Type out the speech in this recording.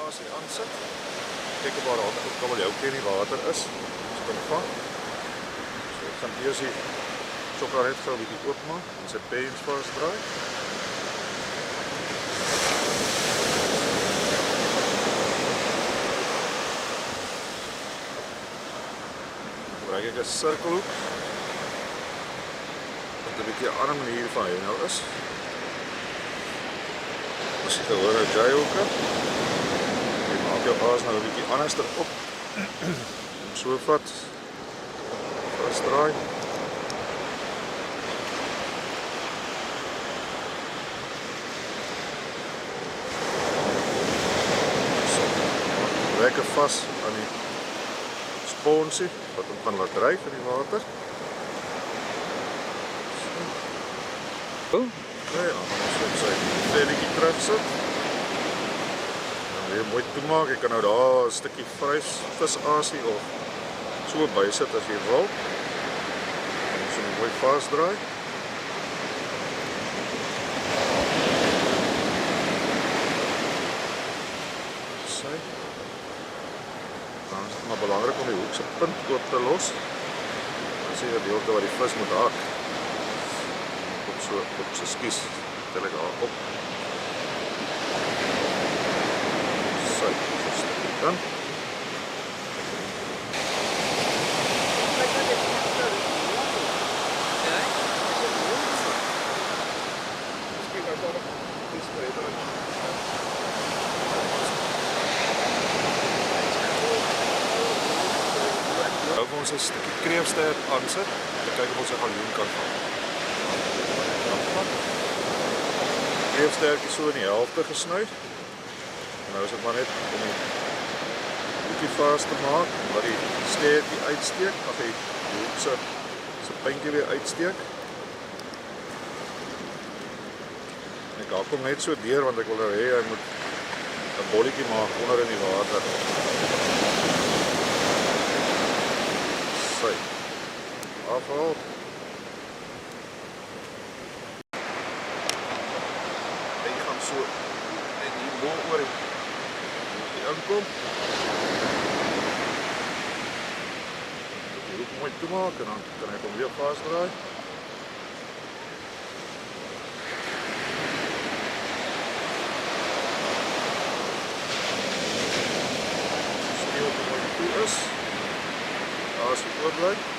spasie aansit. Kyk of daar ook kabeljauwtjie in die water is. Ons kan vang. So ek gaan eers die chocolade gou 'n bietjie oopmaak en sy pens vasdraai. Gebruik ek 'n sirkelhoek. Wat 'n bietjie 'n ander manier van hy nou is. As jy hoor nou J-hoeke. Jy maak jou aas nou 'n bietjie anders op. So vat. Vasdraai. So. Lekker vas aan die sponsie wat hom gaan laat dryf in die water. So. Okay, dan gaan ons op sy velletjie terugsit. Dan weer mooi toemaak. Jy kan nou daar 'n stukkie visasie of so bysit as jy wil. Dan moet jy hom mooi vasdraai. So. Dan is dit maar belangrik om die hoek se punt oop te los. Dit is die gedeelte waar die vis moet hak. So skies, tel ek daar op. So stukkie dan. Nou gaan ons 'n stukkie kreefsterk aansit. Kyk of ons 'n galjoen kan vang. Kreefsterk is so in die helfte gesny. En nou is dit maar net om die bietjie vas te maak, wat die stertjie uitsteek, of die hoek se puntjie weer uitsteek. En ek hak hom net so deur want ek wil nou hê hy moet 'n bolletjie maak onder in die water. Sy. Afhaal. So en hier bo oor die inkom. Die hoek mooi toemaak en dan kan ek hom weer vasdraai. As die hoek mooi toe is, daar is die oorblyf.